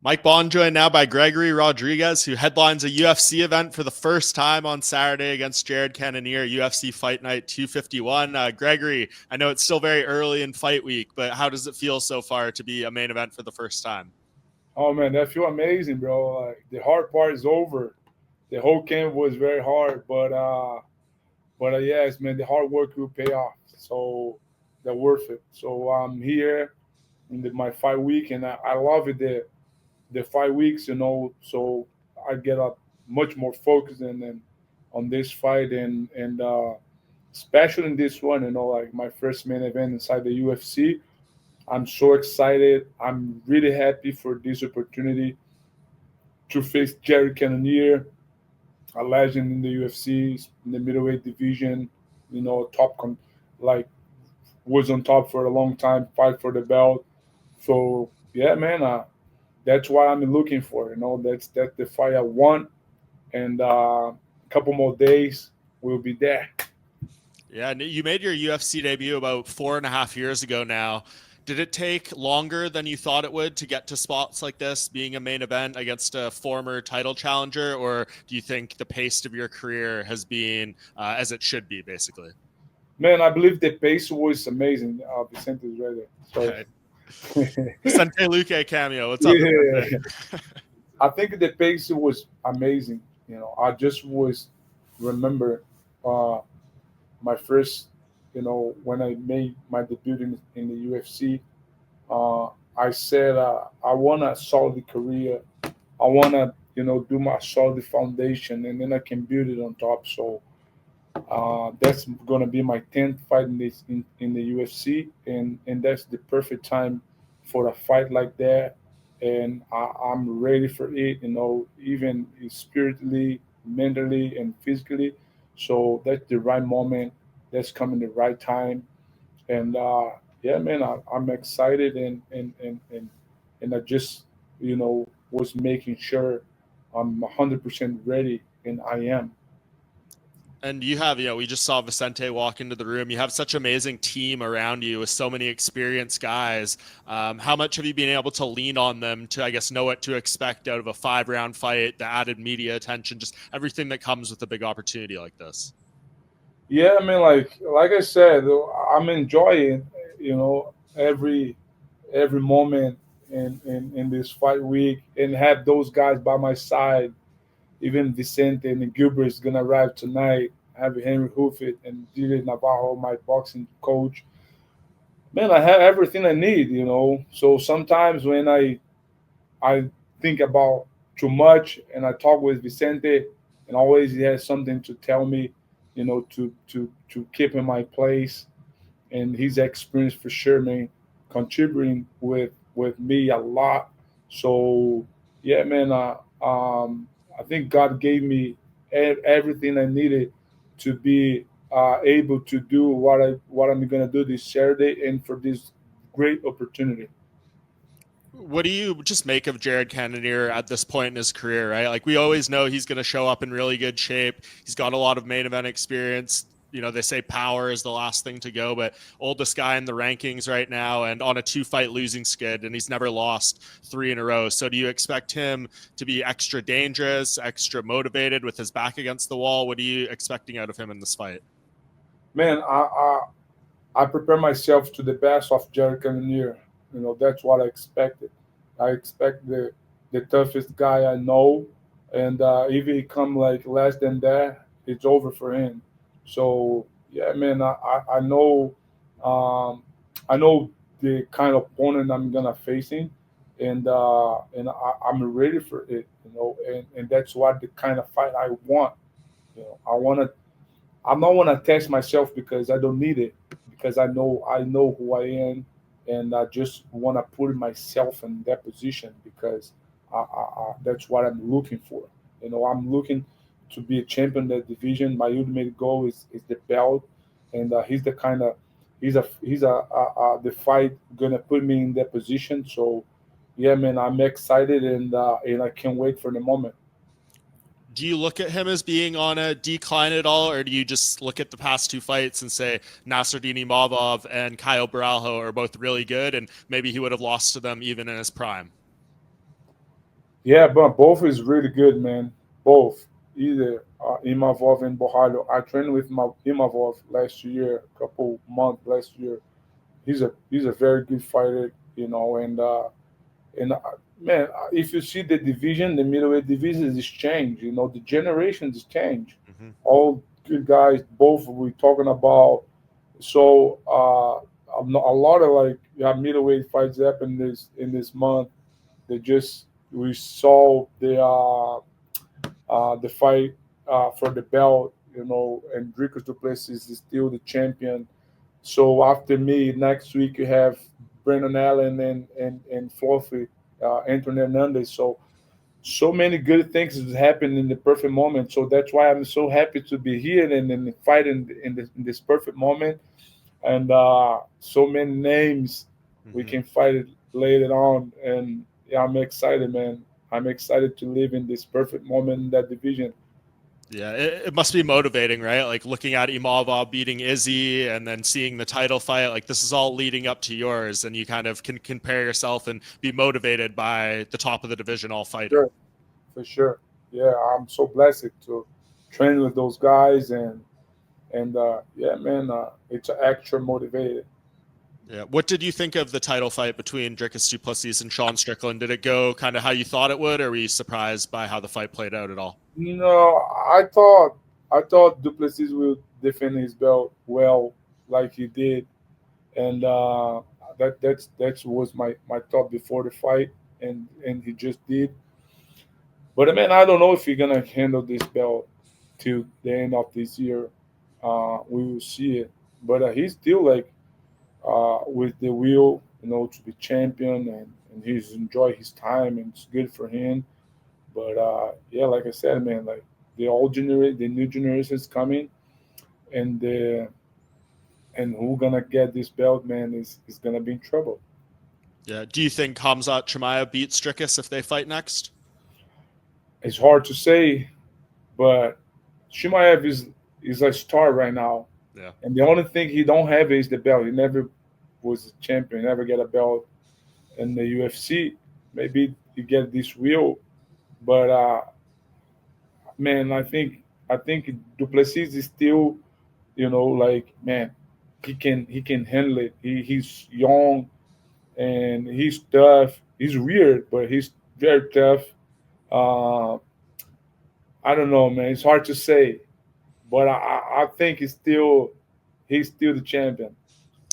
Mike Bohn joined now by Gregory Rodrigues, who headlines a UFC event for the first time on Saturday against Cannonier, UFC Fight Night 251. Gregory, I know it's still very early in fight week, but how does it feel so far to be a main event for the first time? Oh man, that feel amazing, bro. Like the hard part is over. The whole camp was very hard, but yes, man, the hard work will pay off. So they're worth it. So I'm here in my fight week, and I love it. The 5 weeks, so I get up much more focused and on this fight and especially in this one, like my first main event inside the UFC. I'm so excited. I'm really happy for this opportunity to face Jerry Cannonier, a legend in the UFC, in the middleweight division. Top like was on top for a long time, fight for the belt. So yeah, man, that's what I'm looking for. That's the fight I want, and a couple more days we'll be there. Yeah, and you made your UFC debut about 4.5 years ago now. Did it take longer than you thought it would to get to spots like this, being a main event against a former title challenger, or do you think the pace of your career has been as it should be, basically? Man, I believe the pace was amazing. Vicente is ready. So Vicente Luque cameo. What's up, yeah, Vicente? I think the pace was amazing. I just was remember uh, my first, when I made my debut in the UFC. Uh, I said I want a solid career. I want to, do my solid foundation, and then I can build it on top. So that's going to be my 10th fight in the UFC, and that's the perfect time for a fight like that. And I'm ready for it, even spiritually, mentally, and physically. So that's the right moment. That's coming the right time. And yeah, man, I'm excited and I just, was making sure I'm 100% ready, and I am. And you have, we just saw Vicente walk into the room. You have such an amazing team around you with so many experienced guys. How much have you been able to lean on them to, I guess, know what to expect out of a 5-round fight, the added media attention, just everything that comes with a big opportunity like this? Yeah, I mean, like I said, I'm enjoying, every moment in this fight week, and have those guys by my side. Even Vicente and Gilbert is gonna arrive tonight. I have Henry Hoofit and DJ Navarro, my boxing coach. Man, I have everything I need. So sometimes when I think about too much, and I talk with Vicente, and always he has something to tell me, to keep in my place, and his experience for sure, man, contributing with me a lot. So yeah, man, I think God gave me everything I needed to be able to do what I'm gonna do this Saturday, and for this great opportunity. What do you just make of Jared Cannonier at this point in his career, right? Like, we always know he's going to show up in really good shape. He's got a lot of main event experience. They say power is the last thing to go, but oldest guy in the rankings right now and on a 2-fight losing skid, and he's never lost 3 in a row. So do you expect him to be extra dangerous, extra motivated with his back against the wall? What are you expecting out of him in this fight? Man, I prepare myself to the best of Jared Cannonier. That's what I expected. I expect the toughest guy I know, and if he come like less than that, it's over for him. So yeah, man, I know, I know the kind of opponent I'm gonna facing, and I'm ready for it. And that's what the kind of fight I want. I want to. I'm not want to test myself because I don't need it, because I know who I am, and I just want to put myself in that position because that's what I'm looking for. I'm looking to be a champion in that division. My ultimate goal is the belt, and he's the kind of the fight gonna put me in that position. So yeah, man, I'm excited, and I can't wait for the moment. Do you look at him as being on a decline at all, or do you just look at the past 2 fights and say Nasruddin Imavov and Kyle Baralho are both really good, and maybe he would have lost to them even in his prime? Yeah, but both is really good, man. Both. Either Imavov and Bohalo. I trained with Imavov last year, couple months last year. He's a very good fighter, and man, if you see the division, the middleweight division is changed. The generations change. Hmm. All good guys. Both we talking about. So a lot of like middleweight fights happen in this month. They just we saw the fight for the belt, and Dricus Duplessis is still the champion. So after me, next week you have Brennan Allen and Fluffy, Anthony Hernandez. So many good things has happened in the perfect moment. So that's why I'm so happy to be here and fighting in this perfect moment. And so many names we Hmm. can fight it later on. And yeah, I'm excited, man. I'm excited to live in this perfect moment in that division. Yeah, it must be motivating, right? Like looking at Imavov beating Izzy and then seeing the title fight, like this is all leading up to yours, and you kind of can compare yourself and be motivated by the top of the division all fighting. Sure, for sure. Yeah, I'm so blessed to train with those guys and yeah, man, it's extra motivated. Yeah. What did you think of the title fight between Dricus Duplessis and Sean Strickland? Did it go kind of how you thought it would, or were you surprised by how the fight played out at all? No, I thought Duplessis will defend his belt well, like he did, and that was my thought before the fight, and he just did. But man, I don't know if he's gonna handle this belt till the end of this year. We will see it, but he's still like with the will, to be champion, and he's enjoy his time, and it's good for him. But yeah, like I said, man, like the new generation is coming, and who gonna get this belt, man, is gonna be in trouble. Yeah. Do you think Hamzat Chimaev beats Dricus if they fight next? It's hard to say, but Shimaev is a star right now, Yeah. and the only thing he don't have is the belt. He never was a champion, never get a belt in the UFC. Maybe he get this wheel, but man, I think Duplessis is still, like, man, he can handle it. He's young and he's tough. He's weird, but he's very tough. Uh, I don't know, man. It's hard to say, but I think he's still the champion.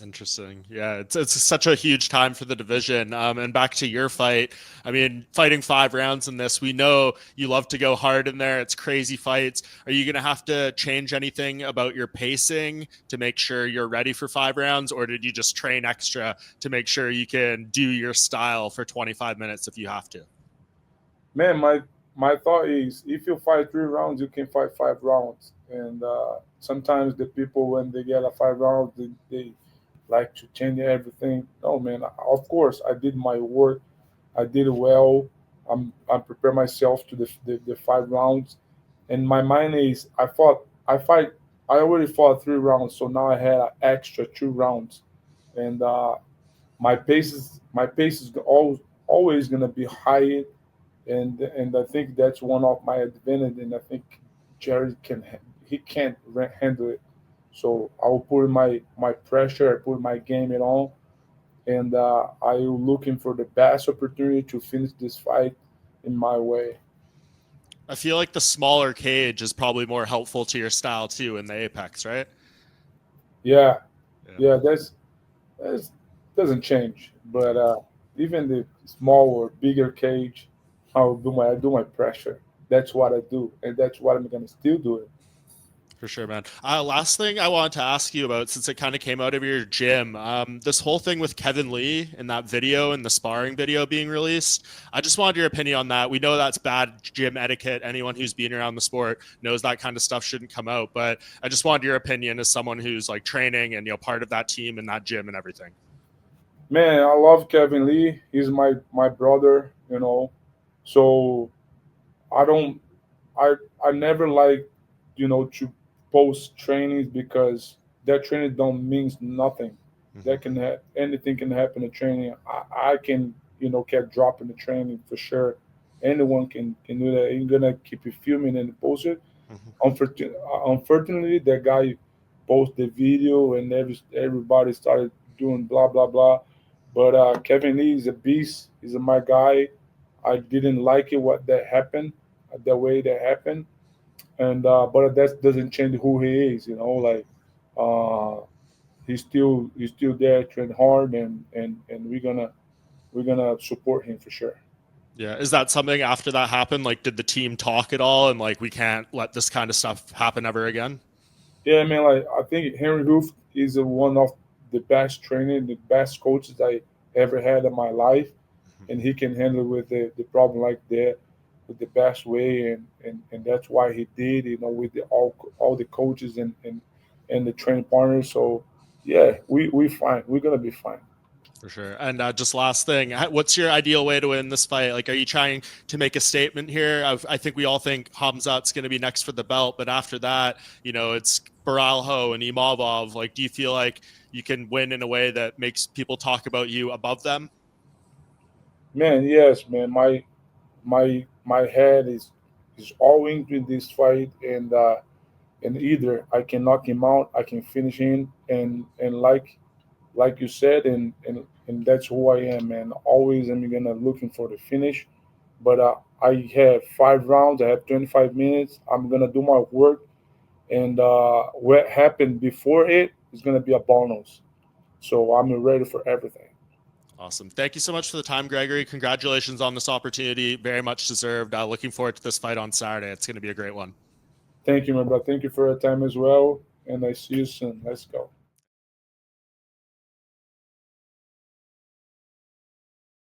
Interesting. Yeah, it's such a huge time for the division. And back to your fight. I mean, fighting 5 rounds in this, we know you love to go hard in there. It's crazy fights. Are you going to have to change anything about your pacing to make sure you're ready for 5 rounds, or did you just train extra to make sure you can do your style for 25 minutes if you have to? Man, my thought is if you fight 3 rounds, you can fight 5 rounds. And sometimes the people when they get a 5 rounds, they like to change everything. No, man. Of course, I did my work. I did it well. I prepared myself to the 5 rounds, and my mind is I already fought 3 rounds, so now I had an extra 2 rounds, and my pace is always gonna be high, and I think that's one of my advantage, and I think Jerry he can't handle it. So I will put my pressure, I put my game it on, and I am looking for the best opportunity to finish this fight in my way. I feel like the smaller cage is probably more helpful to your style too in the Apex, right? Yeah, Yeah. yeah, that's doesn't change, but even the small or bigger cage, I do my pressure. That's what I do, and that's what I'm gonna still do it. For sure, man. Last thing I wanted to ask you about, since it kind of came out of your gym, this whole thing with Kevin Lee in that video and the sparring video being released. I just wanted your opinion on that. We know that's bad gym etiquette. Anyone who's been around the sport knows that kind of stuff shouldn't come out. But I just wanted your opinion as someone who's like training and part of that team and that gym and everything. Man, I love Kevin Lee. He's my brother, So I don't I never like to post trainings because that training don't means nothing. Hmm. That anything can happen in training. I can get dropped in the training for sure, Anyone can do that. You're gonna keep it filming and post it. Mhm. Unfortunately, that guy posted the video and everybody started doing blah blah blah. But Kevin Lee is a beast. He's my guy. I didn't like it what that happened, the way that happened, and but that doesn't change who he is. You know, like uh, he's still there, train hard, and we're gonna support him for sure. Yeah. Is that something after that happened? Like, did the team talk at all? And like, we can't let this kind of stuff happen ever again. Yeah, man. Like I think Henry Hoof is one of the best training, the best coaches I ever had in my life, and he can handle with the problem like that with the best way, and that's why he did. You know, with all the coaches and the training partners. So yeah, we fine. We're gonna be fine. For sure. And just last thing, what's your ideal way to win this fight? Like, are you trying to make a statement here? I think we all think Hamzat's going to be next for the belt, but after that, it's Baralho and Imavov. Like, do you feel like you can win in a way that makes people talk about you above them? Man, yes, man. My head is all into this fight, and either I can knock him out, I can finish him, and like you said, and that's who I am, man. Always I'm gonna looking for the finish, but I have 5 rounds. I have 25 minutes. I'm gonna do my work, and what happened before it is gonna be a bonus. So I'm ready for everything. Awesome. Thank you so much for the time, Gregory. Congratulations on this opportunity. Very much deserved. Looking forward to this fight on Saturday. It's going to be a great one. Thank you, my brother. Thank you for your time as well, and I see you soon. Let's go.